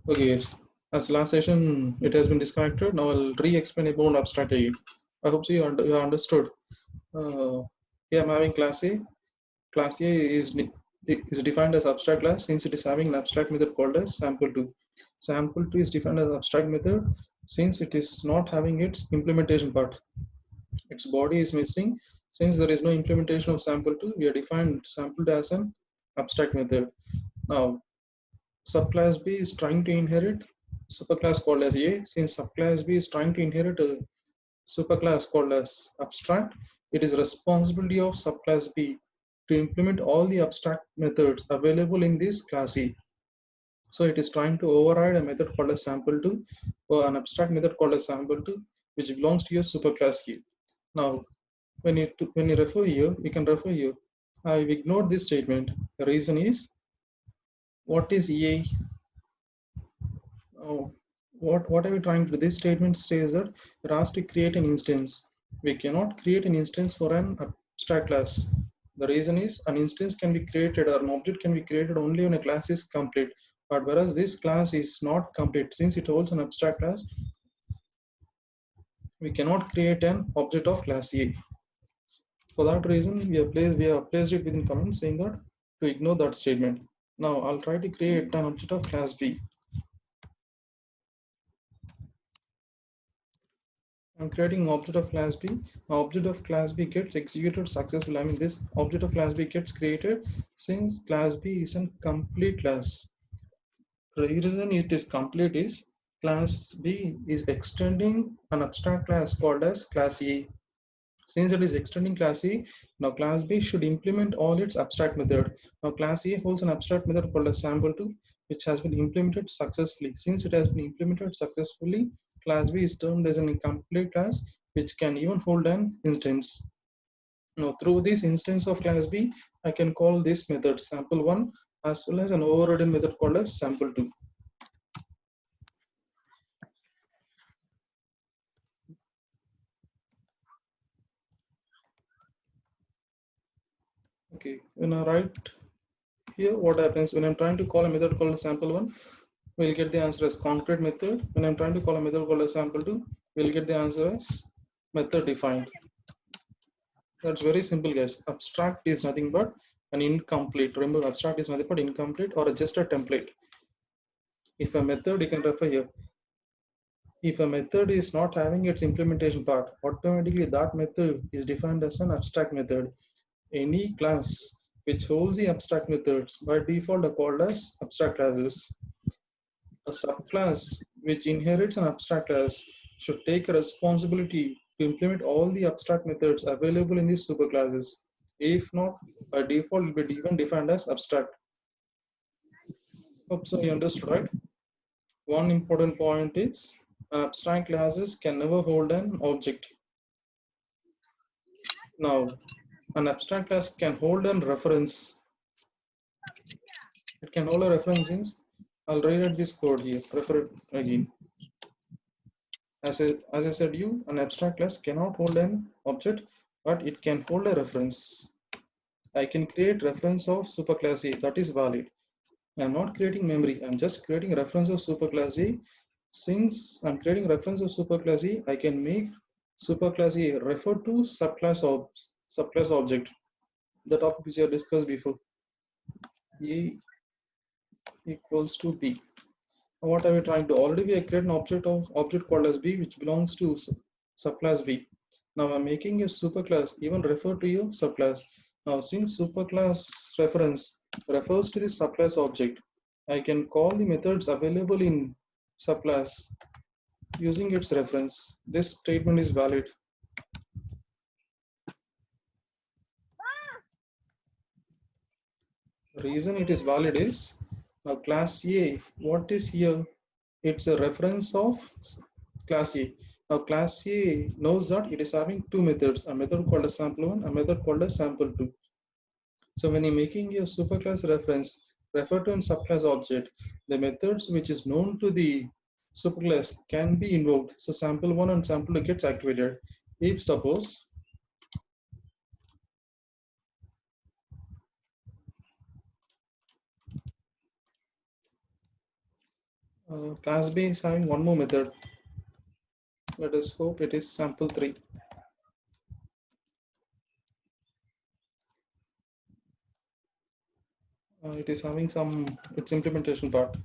Okay, yes. As last session it has been disconnected, now I'll re-explain about abstract AE. I hope so you understood. Here I'm having class A. Class A is defined as abstract class since it is having an abstract method called as sample2. Sample2 is defined as abstract method since it is not having its implementation part. Its body is missing. Since there is no implementation of sample2, we are defined sample2 as an abstract method. Now subclass B is trying to inherit superclass called as A. Since subclass B is trying to inherit a superclass called as abstract, it is responsibility of subclass B to implement all the abstract methods available in this class E. So it is trying to override a method called as sample2 or an abstract method called as sample2 which belongs to your superclass E. Now when you refer here, we can refer here. I've ignored this statement. The reason is, what is EA? Oh, what are we trying to do? This statement says that we're asked to create an instance. We cannot create an instance for an abstract class. The reason is an instance can be created or an object can be created only when a class is complete. But whereas this class is not complete, since it holds an abstract class, we cannot create an object of class A. For that reason, we have placed it within comments saying that to ignore that statement. Now I'll try to create an object of class B. I'm creating an object of class B. Object of class B gets executed successfully. I mean, this object of class B gets created since class B is a complete class. The reason it is complete is class B is extending an abstract class called as class A. Since it is extending class A, now class B should implement all its abstract method. Now class A holds an abstract method called as sample2, which has been implemented successfully. Since it has been implemented successfully, class B is termed as an incomplete class, which can even hold an instance. Now through this instance of class B, I can call this method sample1 as well as an overridden method called as sample2. Okay, when I write here, what happens when I'm trying to call a method called sample1, we'll get the answer as concrete method. When I'm trying to call a method called as sample2, we'll get the answer as method defined. That's very simple, guys. Abstract is nothing but an incomplete. Remember, abstract is nothing but incomplete or just a template. If a method, you can refer here. If a method is not having its implementation part, automatically that method is defined as an abstract method. Any class which holds the abstract methods by default are called as abstract classes. A subclass which inherits an abstract class should take a responsibility to implement all the abstract methods available in these superclasses. If not, by default it will be even defined as abstract. Hope so you understood, right? One important point is abstract classes can never hold an object. Now, an abstract class can hold a reference. It can hold a reference in. I'll rewrite this code here. Refer it again. As I said you, an abstract class cannot hold an object, but it can hold a reference. I can create reference of superclass A, that is valid. I'm not creating memory, I'm just creating a reference of superclass A. Since I'm creating reference of superclass A, I can make superclass A refer to subclass object, the topic which I discussed before. A equals to B. What are we trying to do? Already we have created an object called as B which belongs to subclass B. Now I'm making a superclass even refer to your subclass. Now since superclass reference refers to the subclass object, I can call the methods available in subclass using its reference. This statement is valid. The reason it is valid is now class A, what is here? It's a reference of class A. Now class A knows that it is having two methods, a method called as sample1, a method called as sample2. So when you're making your superclass reference, refer to a subclass object, the methods which is known to the superclass can be invoked. So sample1 and sample2 gets activated. If suppose Class B is having one more method. Let us hope it is sample 3. It is having some its implementation part.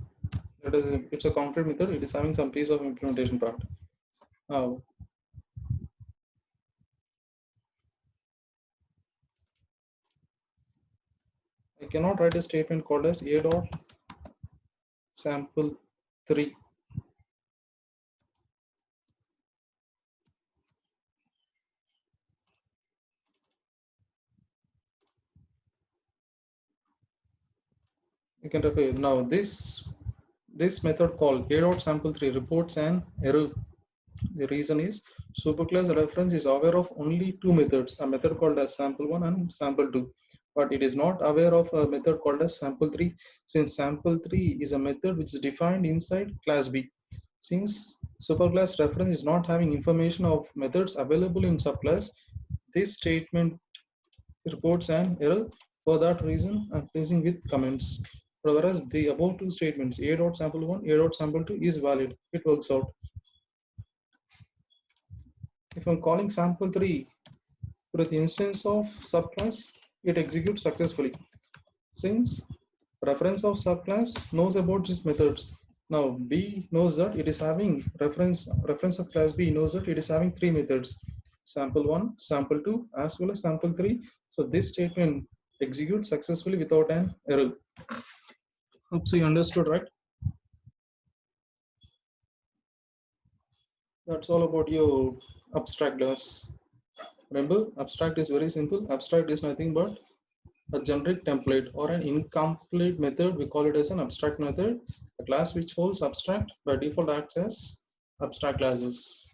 It's a concrete method. It is having some piece of implementation part. Now I cannot write a statement called as a dot sample 3. You can refer now this method called a dot sample 3 reports an error. The reason is superclass reference is aware of only two methods, a method called as sample1 and sample2, but it is not aware of a method called as sample3, since sample3 is a method which is defined inside class B. Since superclass reference is not having information of methods available in subclass, this statement reports an error. For that reason, I'm placing with comments. Whereas the above two statements, a dot sample1, a dot sample2 is valid. It works out. If I'm calling sample3 with instance of subclass, it executes successfully. Since reference of subclass knows about these methods. Now B knows that it is having reference of class B knows that it is having three methods, sample1, sample2 as well as sample3. So this statement executes successfully without an error. Hope so you understood, right? That's all about your abstract class. Remember, abstract is very simple. Abstract is nothing but a generic template or an incomplete method. We call it as an abstract method. A class which holds abstract by default acts as abstract classes.